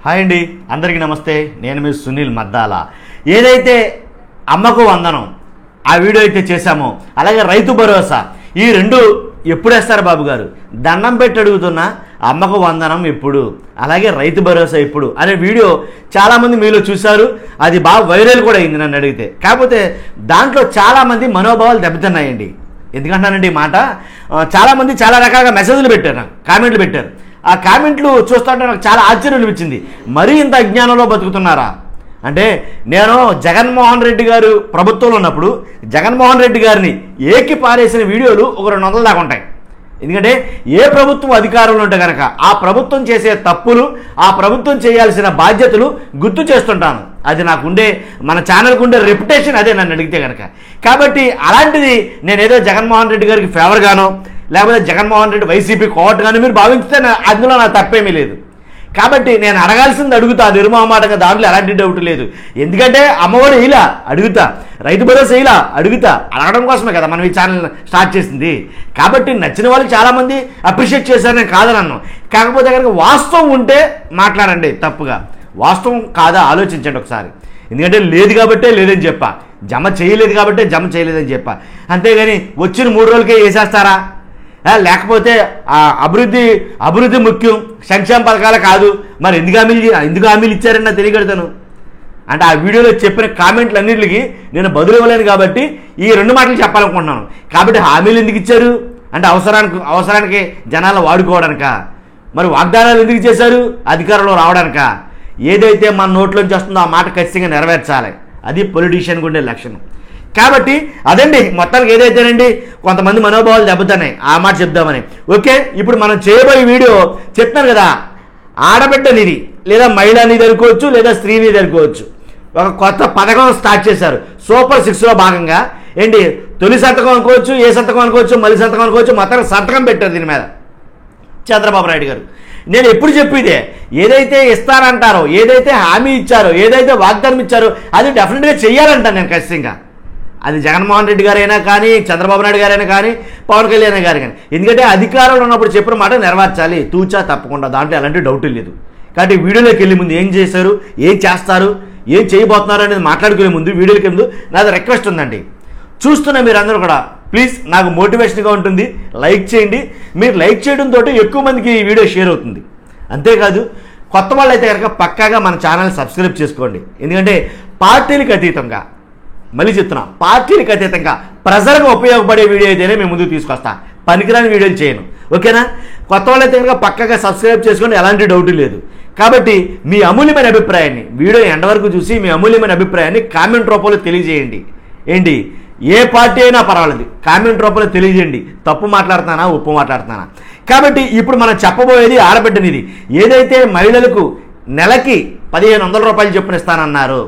Hi అండి, అందరికీ నమస్తే. నేను మీ సునీల్ మద్దాల. ఏదైతే అమ్మకు వందనం ఆ వీడియో అయితే చేశామో, అలాగే రైతు భరోసా, ఈ రెండు ఎప్పుడు వేస్తారు బాబు గారు? దండం పెట్టి అడుగుతున్నా, అమ్మకు వందనం ఎప్పుడు, అలాగే రైతు భరోసా ఎప్పుడు అనే వీడియో చాలామంది మీలో చూశారు. అది బాగా వైరల్ కూడా అయింది నన్ను అడిగితే. కాకపోతే దాంట్లో చాలామంది మనోభావాలు దెబ్బతిన్నాయండి. ఎందుకంటానండి ఈ మాట, చాలామంది చాలా రకాలుగా మెసేజ్లు పెట్టారు, నాకు కామెంట్లు పెట్టారు. ఆ కామెంట్లు చూస్తుంటే నాకు చాలా ఆశ్చర్యం అనిపించింది. మరీ ఇంత అజ్ఞానంలో బతుకుతున్నారా అంటే, నేను జగన్మోహన్ రెడ్డి గారు ప్రభుత్వంలో ఉన్నప్పుడు జగన్మోహన్ రెడ్డి గారిని ఏకి పారేసిన వీడియోలు ఒక 200 దాకా ఉంటాయి. ఎందుకంటే ఏ ప్రభుత్వం అధికారంలో ఉంటే కనుక ఆ ప్రభుత్వం చేసే తప్పులు, ఆ ప్రభుత్వం చేయాల్సిన బాధ్యతలు గుర్తు చేస్తుంటాను. అది నాకుండే, మన ఛానల్కి ఉండే రెప్యుటేషన్ అదే నన్ను అడిగితే కనుక. కాబట్టి అలాంటిది నేనేదో జగన్మోహన్ రెడ్డి గారికి ఫేవర్గానో, లేకపోతే జగన్మోహన్ రెడ్డి వైసీపీ కోవట్గానో మీరు భావించితే అందులో నా తప్పేమీ లేదు. కాబట్టి నేను అడగాల్సింది అడుగుతా, నిర్మోహమాటంగా, దాంట్లో ఎలాంటి డౌట్ లేదు. ఎందుకంటే అమ్మఒడి ఇలా అడుగుతా, రైతు భరోసా ఇలా అడుగుతా, అడగడం కోసమే కదా మనం ఈ ఛానల్ స్టార్ట్ చేసింది. కాబట్టి నచ్చిన వాళ్ళు చాలామంది అప్రిషియేట్ చేశారు, నేను కాదనను. కాకపోతే కనుక వాస్తవం ఉంటే మాట్లాడండి, తప్పుగా వాస్తవం కాదా ఆలోచించండి ఒకసారి. ఎందుకంటే లేదు కాబట్టే లేదని చెప్పా, జమ చేయలేదు కాబట్టే జమ చేయలేదని చెప్పా. అంతేగాని వచ్చిన 3 రోజులకే వేసేస్తారా? లేకపోతే అభివృద్ధి ముఖ్యం, సంక్షేమ పథకాలు కాదు, మరి ఎందుకు హామీలు ఇచ్చారని నాకు తెలియగడతాను. అంటే ఆ వీడియోలో చెప్పిన కామెంట్లు అన్నింటికి నేను బదులు ఇవ్వలేను కాబట్టి ఈ 2 మాటలు చెప్పాలనుకుంటున్నాను. కాబట్టి హామీలు ఎందుకు ఇచ్చారు అంటే అవసరానికి జనాలు వాడుకోవడానిక, మరి వాగ్దానాలు ఎందుకు చేశారు? అధికారంలో రావడానిక. ఏదైతే మన నోట్లోంచి వస్తుందో ఆ మాట ఖచ్చితంగా నెరవేర్చాలి. అది పొలిటీషియన్కి ఉండే లక్షణం. కాబట్టి అదండి మొత్తానికి. ఏదైతేనండి కొంతమంది మనోభావాలు దెబ్బతున్నాయి, ఆ మాట చెప్దామని. ఓకే, ఇప్పుడు మనం చేయబోయే వీడియో చెప్తాను కదా, ఆడబిడ్డ నిధి లేదా మహిళా నిధి అనుకోవచ్చు, లేదా స్త్రీ నిధి అనుకోవచ్చు. ఒక కొత్త పథకం స్టార్ట్ చేశారు సూపర్ 6లో భాగంగా. ఏంటి, తొలి సంతకం అనుకోవచ్చు, ఏ సంతకం అనుకోవచ్చు, మళ్ళీ సంతకం అనుకోవచ్చు, మొత్తానికి సంతకం పెట్టారు దీని మీద చంద్రబాబు నాయుడు గారు. నేను ఎప్పుడు చెప్పేదే, ఏదైతే ఇస్తారంటారో, ఏదైతే హామీ ఇచ్చారో, ఏదైతే వాగ్దానం ఇచ్చారో అది డెఫినెట్గా చెయ్యాలంటాను నేను ఖచ్చితంగా. అది జగన్మోహన్ రెడ్డి గారైనా కానీ, చంద్రబాబు నాయుడు గారైనా కానీ, పవన్ కళ్యాణ్ గారు కానీ. ఎందుకంటే అధికారంలో ఉన్నప్పుడు చెప్పిన మాట నెరవేర్చాలి, తూచా తప్పకుండా, దాంట్లో ఎలాంటి డౌట్ లేదు. కాబట్టి వీడియోలోకి వెళ్ళే ముందు ఏం చేశారు, ఏం చేస్తారు, ఏం చేయబోతున్నారు అనేది మాట్లాడుకునే ముందు, వీడియోకి ముందు నాది రిక్వెస్ట్ ఉందండి. చూస్తున్న మీరందరూ కూడా ప్లీజ్, నాకు మోటివేషన్గా ఉంటుంది, లైక్ చేయండి. మీరు లైక్ చేయడంతో ఎక్కువ మందికి ఈ వీడియో షేర్ అవుతుంది. అంతేకాదు కొత్త వాళ్ళు అయితే కనుక పక్కాగా మన ఛానల్ సబ్స్క్రైబ్ చేసుకోండి. ఎందుకంటే పార్టీలకు అతీతంగా, మళ్ళీ చెప్తున్నా, పార్టీలకు అతీతంగా ప్రజలకు ఉపయోగపడే వీడియో అయితేనే మేము ముందుకు తీసుకొస్తా, పనికిరాని వీడియోలు చేయను. ఓకేనా? కొత్త వాళ్ళైతే కనుక పక్కగా సబ్స్క్రైబ్ చేసుకోండి, ఎలాంటి డౌట్ లేదు. కాబట్టి మీ అమూల్యమైన అభిప్రాయాన్ని వీడియో ఎండ్ వరకు చూసి మీ అమూల్యమైన అభిప్రాయాన్ని కామెంట్ రూపంలో తెలియజేయండి. ఏంటి, ఏ పార్టీ అయినా పర్వాలేదు, కామెంట్ రూపంలో తెలియజేయండి. తప్పు మాట్లాడుతున్నానా, ఉప్పు మాట్లాడుతున్నానా. కాబట్టి ఇప్పుడు మనం చెప్పబోయేది ఆడబిడ్డ నిధి. ఏదైతే మహిళలకు నెలకి 1500 రూపాయలు చొప్పున ఇస్తానన్నారు,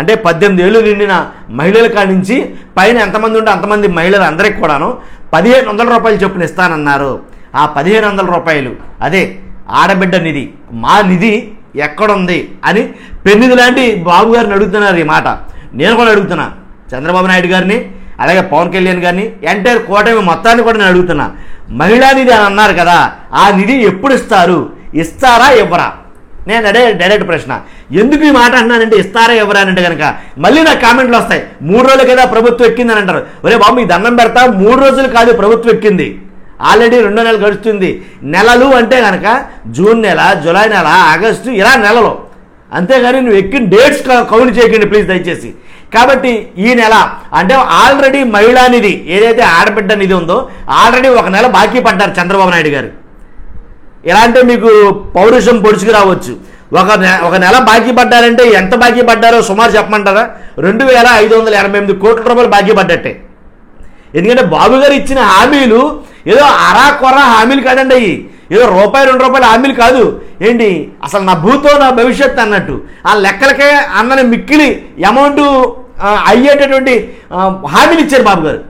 అంటే 18 ఏళ్ళు నిండిన మహిళల కాడి నుంచి పైన ఎంతమంది ఉంటే అంతమంది మహిళలు అందరికీ కూడాను 1500 రూపాయలు చొప్పున ఇస్తానన్నారు. ఆ 1500 రూపాయలు అదే ఆడబిడ్డ నిధి. మా నిధి ఎక్కడుంది అని పెన్నిది లాంటి బాబు గారిని అడుగుతున్నారు. ఈ మాట నేను కూడా అడుగుతున్నా, చంద్రబాబు నాయుడు గారిని, అలాగే పవన్ కళ్యాణ్ గారిని, ఎంటైర్ కూటమి మొత్తాన్ని కూడా నేను అడుగుతున్నా. మహిళా నిధి అని అన్నారు కదా, ఆ నిధి ఎప్పుడు ఇస్తారు? ఇస్తారా ఇవ్వరా? నేను అదే డైరెక్ట్ ప్రశ్న. ఎందుకు ఈ మాట అంటున్నానంటే, ఇస్తారా ఎవరా అంటే కనుక మళ్ళీ నాకు కామెంట్లు వస్తాయి. 3 రోజులు కదా ప్రభుత్వం ఎక్కిందని అంటారు. ఒరే బాబు, మీకు దండం పెడతా, 3 రోజులు కాదు ప్రభుత్వం ఎక్కింది, ఆల్రెడీ 2 నెలలు గడుస్తుంది. నెలలు అంటే కనుక జూన్ నెల, జూలై నెల, ఆగస్టు, ఇలా నెలలో. అంతేగాని నువ్వు ఎక్కిన డేట్స్ కౌంట్ చేయకండి ప్లీజ్ దయచేసి. కాబట్టి ఈ నెల అంటే ఆల్రెడీ మహిళా నిధి, ఏదైతే ఆడబిడ్డ నిధి ఉందో, ఆల్రెడీ 1 నెల బాకీ పడ్డారు చంద్రబాబు నాయుడు గారు. ఎలా అంటే మీకు పౌరుషం పొడుచుకు రావచ్చు. ఒక నెల బాకీ పడ్డారంటే ఎంత బాకీ పడ్డారో సుమారు చెప్పమంటారా? 2588 కోట్ల రూపాయలు బాకీ పడ్డట్టే. ఎందుకంటే బాబు గారు ఇచ్చిన హామీలు ఏదో అరాకొర హామీలు కాదండి, అయ్యి ఏదో ₹2 హామీలు కాదు. ఏంటి, అసలు నా భూతో నా భవిష్యత్తు అన్నట్టు ఆ లెక్కలకే అందరి మిక్కిలి అమౌంట్ అయ్యేటటువంటి హామీలు ఇచ్చారు బాబు గారు.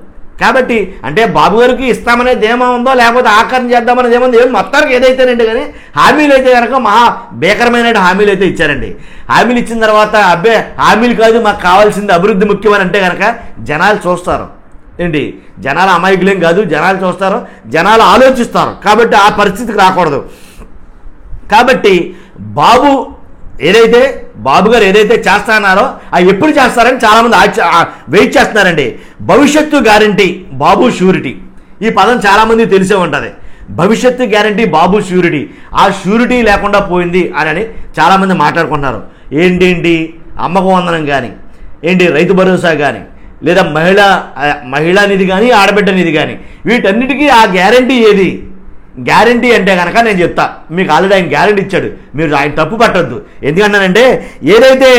కాబట్టి అంటే బాబు గారికి ఇస్తామనేది ఏమో ఉందో, లేకపోతే ఆకరణ చేద్దామనేది ఏముంది, మొత్తానికి ఏదైతేనండి. కానీ హామీలు అయితే కనుక మహా భీకరమైన హామీలు అయితే ఇచ్చారండి. హామీలు ఇచ్చిన తర్వాత అబ్బే హామీలు కాదు, మాకు కావాల్సింది అభివృద్ధి ముఖ్యమని అంటే కనుక జనాలు చూస్తారు. ఏంటి, జనాలు అమాయకులేం కాదు, జనాలు చూస్తారు, జనాలు ఆలోచిస్తారు. కాబట్టి ఆ పరిస్థితికి రాకూడదు. కాబట్టి బాబు ఏదైతే బాబు గారు ఏదైతే చేస్తారన్నారో అవి ఎప్పుడు చేస్తారని చాలామంది వెయిట్ చేస్తున్నారండి. భవిష్యత్తు గ్యారంటీ బాబు షూరిటీ, ఈ పదం చాలామంది తెలిసే ఉంటుంది. భవిష్యత్తు గ్యారంటీ బాబు షూరిటీ, ఆ షూరిటీ లేకుండా పోయింది అని చాలామంది మాట్లాడుకుంటున్నారు. ఏంటి అమ్మకు వందనం కానీ, ఏంటి రైతు భరోసా కానీ, లేదా మహిళా నిధి కానీ, ఆడబిడ్డ నిధి కానీ, వీటన్నిటికీ ఆ గ్యారంటీ ఏది? గ్యారంటీ అంటే కనుక నేను చెప్తా, మీకు ఆల్రెడీ ఆయన గ్యారంటీ ఇచ్చాడు, మీరు ఆయన తప్పు పట్టొద్దు. ఎందుకంటానంటే ఏదైతే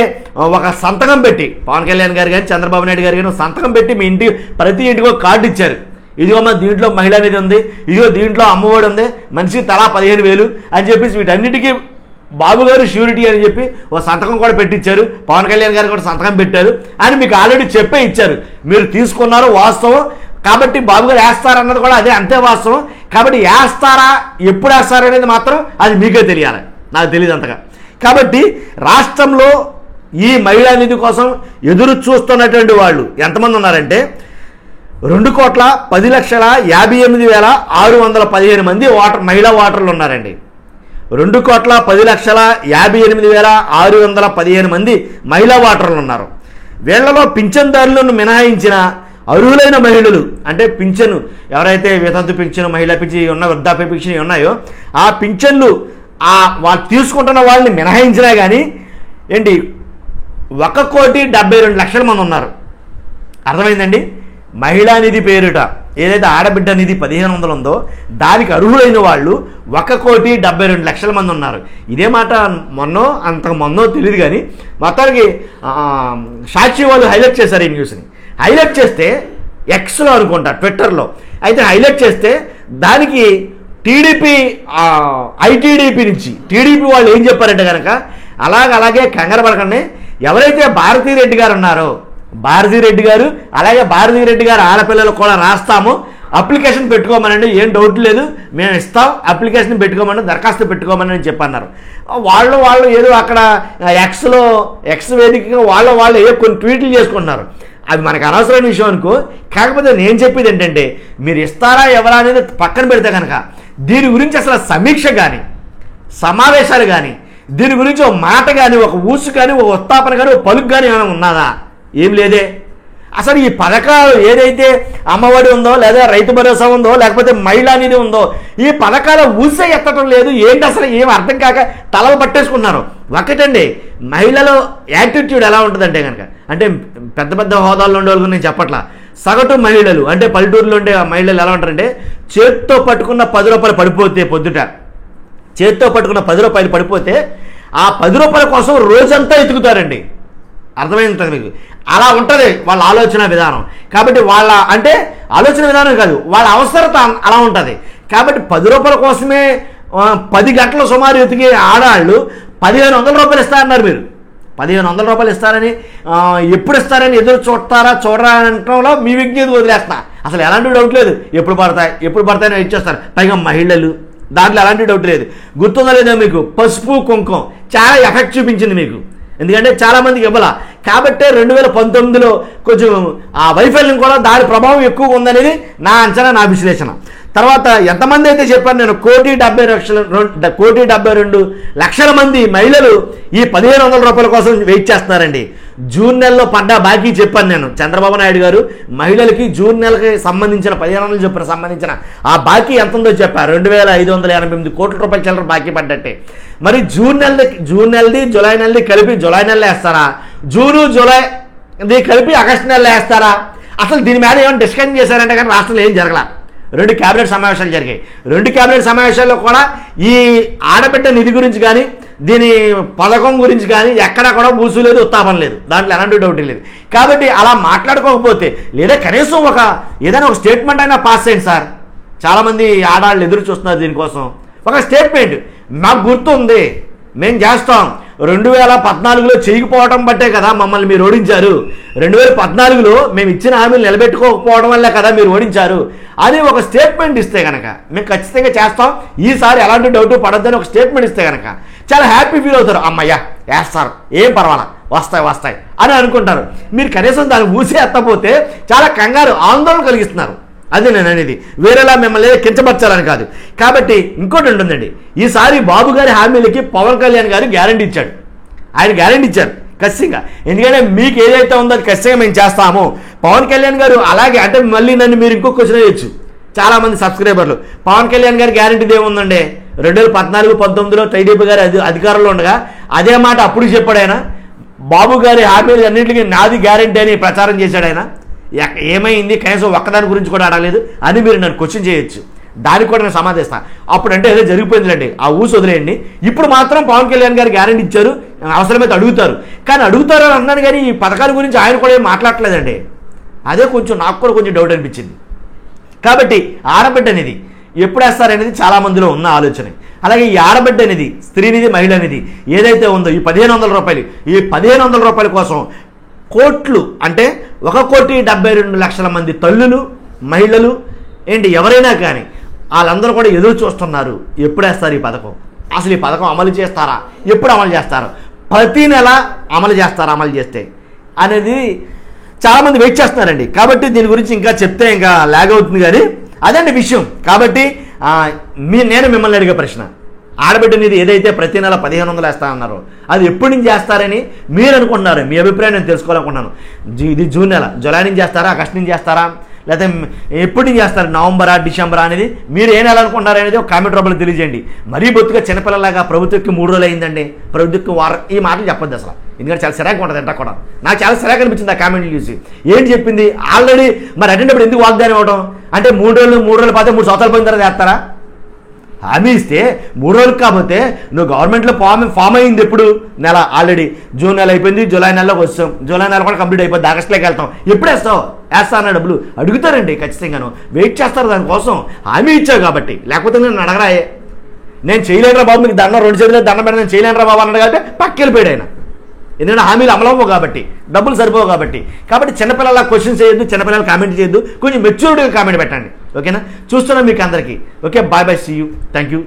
ఒక సంతకం పెట్టి పవన్ కళ్యాణ్ గారు కానీ చంద్రబాబు నాయుడు గారు కానీ సంతకం పెట్టి మీ ప్రతి ఇంటికి ఒక కార్డు ఇచ్చారు. ఇదిగో మన దీంట్లో మహిళా నిధి ఉంది, ఇదిగో దీంట్లో అమ్మఒడి ఉంది, మనిషికి తలా 15,000 అని చెప్పేసి వీటన్నిటికీ బాబు గారు షూరిటీ అని చెప్పి ఒక సంతకం కూడా పెట్టించారు. పవన్ కళ్యాణ్ గారు కూడా సంతకం పెట్టారు అని మీకు ఆల్రెడీ చెప్పే ఇచ్చారు. మీరు తీసుకున్నారు, వాస్తవం. కాబట్టి బాబు గారు వేస్తారన్నది కూడా అదే, అంతే వాస్తవం. కాబట్టి వేస్తారా, ఎప్పుడు వేస్తారా అనేది మాత్రం అది మీకే తెలియాలి, నాకు తెలియదు అంతగా. కాబట్టి రాష్ట్రంలో ఈ మహిళా నిధి కోసం ఎదురు చూస్తున్నటువంటి వాళ్ళు ఎంతమంది ఉన్నారంటే 2,10,58,615 మంది మహిళా ఓటర్లు ఉన్నారండి. 2,10,58,615 మంది మహిళా ఓటర్లు ఉన్నారు. వీళ్లలో పింఛన్దారులను మినహాయించిన అర్హులైన మహిళలు, అంటే పింఛను ఎవరైతే వితంతు పింఛను, మహిళా పింఛను ఉన్న, వృద్ధాప్య పింఛను ఉన్నాయో ఆ పింఛన్లు వాళ్ళు తీసుకుంటున్న వాళ్ళని మినహాయించినా కానీ ఏంటి 1,72,00,000 మంది ఉన్నారు. అర్థమైందండి? మహిళా నిధి పేరిట ఏదైతే ఆడబిడ్డ నిధి 1,500 ఉందో దానికి అర్హులైన వాళ్ళు 1,72,00,000 మంది ఉన్నారు. ఇదే మాట అంతకు మొన్నో తెలియదు కానీ మొత్తానికి సాక్షి వాళ్ళు హైలైట్ చేశారు ఈ న్యూస్ని. హైలైట్ చేస్తే ఎక్స్లో అనుకుంటా, ట్విట్టర్లో అయితే హైలైట్ చేస్తే దానికి టీడీపీ ఐటీడీపీ నుంచి టీడీపీ వాళ్ళు ఏం చెప్పారంటే కనుక అలాగే కంగారు పడకండి, ఎవరైతే భారతీరెడ్డి గారు ఉన్నారో భారతీరెడ్డి గారు అలాగే భారతీరెడ్డి గారు ఆడపిల్లలకు కూడా రాస్తాము, అప్లికేషన్ పెట్టుకోమనండి, ఏం డౌట్ లేదు, మేము ఇస్తాం, అప్లికేషన్ పెట్టుకోమని, దరఖాస్తు పెట్టుకోమని అని చెప్పన్నారు. వాళ్ళు ఏదో అక్కడ ఎక్స్ వేదికగా వాళ్ళు ఏదో కొన్ని ట్వీట్లు చేసుకుంటున్నారు. అది మనకు అనవసరమైన విషయం అనుకో. కాకపోతే నేను చెప్పేది ఏంటంటే మీరు ఇస్తారా ఎవరా అనేది పక్కన పెడితే కనుక దీని గురించి అసలు సమీక్ష కానీ, సమావేశాలు కానీ, దీని గురించి ఒక మాట కానీ, ఒక ఊసు కానీ, ఒక ఉత్తాపన కానీ, ఒక పలుకు కానీ ఏమైనా ఉన్నదా? ఏం లేదే. అసలు ఈ పథకాలు ఏదైతే అమ్మఒడి ఉందో, లేదా రైతు భరోసా ఉందో, లేకపోతే మహిళా నిధి ఉందో, ఈ పథకాల ఊసే ఎత్తడం లేదు. ఏంటి అసలు ఏం అర్థం కాక తలలు పట్టేసుకున్నారు. ఒకటండి, మహిళలో యాటిట్యూడ్ ఎలా ఉంటుందంటే కనుక, అంటే పెద్ద పెద్ద హోదాల్లో ఉండే వాళ్ళకి నేను చెప్పట్లా, సగటు మహిళలు అంటే పల్లెటూరులో ఉండే మహిళలు ఎలా ఉంటారంటే చేత్తో పట్టుకున్న 10 రూపాయలు పడిపోతే, పొద్దుట చేత్తో పట్టుకున్న 10 రూపాయలు పడిపోతే ఆ 10 రూపాయల కోసం రోజంతా ఎతుకుతారండి. అర్థమైంది మీకు? అలా ఉంటుంది వాళ్ళ ఆలోచన విధానం. కాబట్టి వాళ్ళ అంటే ఆలోచన విధానం కాదు, వాళ్ళ అవసరత అలా ఉంటుంది. కాబట్టి 10 రూపాయల కోసమే 10 గంటల సుమారు ఎతికే ఆడాళ్ళు 1,500 రూపాయలు ఇస్తారన్నారు. మీరు 1,500 రూపాయలు ఇస్తారని ఎప్పుడు ఇస్తారని ఎదురు చూడరా అనటంలో మీ విజ్ఞత వదిలేస్తా. అసలు ఎలాంటి డౌట్ లేదు, ఎప్పుడు పడతాయని ఇచ్చేస్తారు. పైగా మహిళలు, దాంట్లో ఎలాంటి డౌట్ లేదు. గుర్తుందా లేదా మీకు? పసుపు కుంకుమ చాలా ఎఫెక్ట్ చూపించింది మీకు, ఎందుకంటే చాలామందికి ఇవ్వాల. కాబట్టే 2019లో కొంచెం ఆ వైఫల్యం కూడా దాని ప్రభావం ఎక్కువగా ఉందనేది నా అంచనా, నా విశ్లేషణ. తర్వాత ఎంతమంది అయితే చెప్పాను నేను, 1,72,00,000 మంది మహిళలు ఈ 1,500 రూపాయల కోసం వెయిట్ చేస్తున్నారండి. జూన్ నెలలో పడ్డ బాకీ చెప్పాను నేను. చంద్రబాబు నాయుడు గారు మహిళలకి జూన్ నెలకి సంబంధించిన 15 చెప్పిన సంబంధించిన ఆ బాకీ ఎంత ఉందో చెప్పారు. 2,588 కోట్ల రూపాయల చిల్లర బాకీ పడ్డట్టే. మరి జూన్ నెలది జూలై నెలది కలిపి జూలై నెలలో వేస్తారా, జూలైది కలిపి ఆగస్టు నెలలో వేస్తారా? అసలు దీని మీద ఏమైనా డిస్కషన్ చేశారంటే కానీ రాష్ట్రంలో ఏం జరగల. 2 క్యాబినెట్ సమావేశాలు జరిగాయి. 2 క్యాబినెట్ సమావేశాల్లో కూడా ఈ ఆడబిడ్డ నిధి గురించి కానీ, దీని పథకం గురించి కానీ ఎక్కడా కూడా ఊసు లేదు, ఉత్తాపం లేదు, దాంట్లో ఎలాంటి డౌట్ లేదు. కాబట్టి అలా మాట్లాడుకోకపోతే, లేదా కనీసం ఏదైనా ఒక స్టేట్మెంట్ అయినా పాస్ చేయండి సార్. చాలామంది ఆడాళ్ళు ఎదురు చూస్తున్నారు దీనికోసం. ఒక స్టేట్మెంట్ మాకు గుర్తుంది, మేము చేస్తాం, 2014లో చేయకపోవడం బట్టే కదా మమ్మల్ని మీరు ఓడించారు, 2014లో మేము ఇచ్చిన హామీలు నిలబెట్టుకోకపోవడం వల్లే కదా మీరు ఓడించారు అని ఒక స్టేట్మెంట్ ఇస్తే కనుక మేము ఖచ్చితంగా చేస్తాం, ఈసారి ఎలాంటి డౌట్ పడద్దని ఒక స్టేట్మెంట్ ఇస్తే కనుక చాలా హ్యాపీ ఫీల్ అవుతారు. అమ్మయ్య వేస్తారు, ఏం పర్వాలా, వస్తాయి అని అనుకుంటారు. మీరు కనీసం దాన్ని ఊసి ఎత్తపోతే చాలా కంగారు, ఆందోళన కలిగిస్తున్నారు. అది నేను అనేది, వేరేలా మిమ్మల్ని కించపరచాలని కాదు. కాబట్టి ఇంకోటి ఉంటుందండి, ఈసారి బాబు గారి హామీలకి పవన్ కళ్యాణ్ గారు గ్యారంటీ ఇచ్చాడు. ఆయన గ్యారెంటీ ఇచ్చారు ఖచ్చితంగా. ఎందుకంటే మీకు ఏదైతే ఉందో అది ఖచ్చితంగా మేము చేస్తాము. పవన్ కళ్యాణ్ గారు అలాగే అంటే మళ్ళీ నన్ను మీరు ఇంకొక క్వశ్చన్ వేయచ్చు చాలామంది సబ్స్క్రైబర్లు, పవన్ కళ్యాణ్ గారి గ్యారెంటీది ఏముందండి? 2014-19లో టీడీపీ గారి అధికారంలో ఉండగా అదే మాట అప్పుడు చెప్పాడు ఆయన. బాబు గారి హామీలు అన్నింటికీ నాది గ్యారెంటీ అని ప్రచారం చేశాడు ఆయన. ఏమైంది? కనీసం ఒక్కదాని గురించి కూడా అడగలేదు అని మీరు నన్ను క్వశ్చన్ చేయొచ్చు. దానికి కూడా నేను సమాధిస్తాను. అప్పుడు అంటే ఏదో జరిగిపోయిందిలేండి, ఆ ఊసి వదిలేయండి. ఇప్పుడు మాత్రం పవన్ కళ్యాణ్ గారు గ్యారెంటీ ఇచ్చారు, అవసరమైతే అడుగుతారు. కానీ అడుగుతారు అని అన్నాను కానీ ఈ పథకాల గురించి ఆయన కూడా ఏం మాట్లాడలేదండి. అదే కొంచెం నాకు కూడా కొంచెం డౌట్ అనిపించింది. కాబట్టి ఆడబిడ్డ అనేది ఎప్పుడు వేస్తారనేది చాలామందిలో ఉన్న ఆలోచన. అలాగే ఈ ఆడబిడ్డ అనేది స్త్రీనిధి మహిళ అనేది ఏదైతే ఉందో ఈ 1500 రూపాయలు, ఈ 1500 రూపాయల కోసం కోట్లు అంటే 1,72,00,000 మంది తల్లులు మహిళలు ఏంటి ఎవరైనా కానీ వాళ్ళందరూ కూడా ఎదురు చూస్తున్నారు. ఎప్పుడు వేస్తారు ఈ పథకం? అసలు ఈ పథకం అమలు చేస్తారా? ఎప్పుడు అమలు చేస్తారు? ప్రతి నెల అమలు చేస్తారా? అమలు చేస్తే అనేది చాలామంది వెయిట్ చేస్తున్నారండి. కాబట్టి దీని గురించి ఇంకా చెప్తే ఇంకా లాగ్ అవుతుంది కానీ అదండి విషయం. కాబట్టి నేను మిమ్మల్ని అడిగే ప్రశ్న, ఆడబిడ్డ అనేది ఏదైతే ప్రతి నెల 1500 వేస్తారన్నారో అది ఎప్పటి నుంచి చేస్తారని మీరు అనుకుంటున్నారు? మీ అభిప్రాయం నేను తెలుసుకోవాలనుకుంటున్నాను. ఇది జూన్ నెల, జులై నుంచి చేస్తారా, ఆగస్టు నుంచి చేస్తారా, లేకపోతే ఎప్పటి నుంచి చేస్తారు? నవంబరా, డిసెంబరా అనేది మీరు ఏం అనుకుంటున్నారు అనేది ఒక కామెంట్ రూపంలో తెలియజేయండి. మరీ బొత్తుగా చిన్నపిల్లలాగా ప్రభుత్వకి 3 రోజులు అయిందండి, ప్రభుత్వకి వారం, ఈ మాటలు చెప్పొద్దు అసలు. ఎందుకంటే చాలా సిరాకు ఉంటుంది అంట కూడా. నాకు చాలా సిరాకు అనిపించింది ఆ కామెంట్లు చూసి. ఏంటి చెప్పింది ఆల్రెడీ మరి అటెండప్పుడు ఎందుకు వాగ్దానం ఇవ్వడం? అంటే 3 రోజులు పోతే 3 సంవత్సరాలు పోయిన తర్వాత వేస్తారా? హామీ ఇస్తే 3 రోజులకు కాకపోతే నువ్వు గవర్నమెంట్లో ఫామ్ అయింది ఎప్పుడు? నెల ఆల్రెడీ జూన్ నెల అయిపోయింది, జూలై నెలలోకి వస్తాం, జూలై నెల కూడా కంప్లీట్ అయిపోయింది, ఆగస్టులోకి వెళ్తాం. ఎప్పుడు వేస్తావు? వేస్తా అన్న డబ్బులు అడుగుతారండి ఖచ్చితంగాను, వెయిట్ చేస్తారు దానికోసం. హామీ ఇచ్చావు కాబట్టి, లేకపోతే నేను అడగరాయే, నేను చేయలేనురా బాబు, మీకు దండం 2 చేతులు దండం పెట్టి నేను చేయలేనురా బాబు అన్నాడు కాబట్టి పక్కెళ్ళిపోయాడు ఆయన. ఎందుకంటే హామీలు అమలవ్వవు కాబట్టి, డబ్బులు సరిపోవు కాబట్టి. చిన్నపిల్లల క్వశ్చన్స్ చేయొద్దు, చిన్నపిల్లలు కామెంట్ చేయొద్దు, కొంచెం మెచ్యూరిటీగా కామెంట్ పెట్టండి. ఓకేనా? చూస్తున్నాం మీకు అందరికీ. Okay, bye bye, see you, thank you.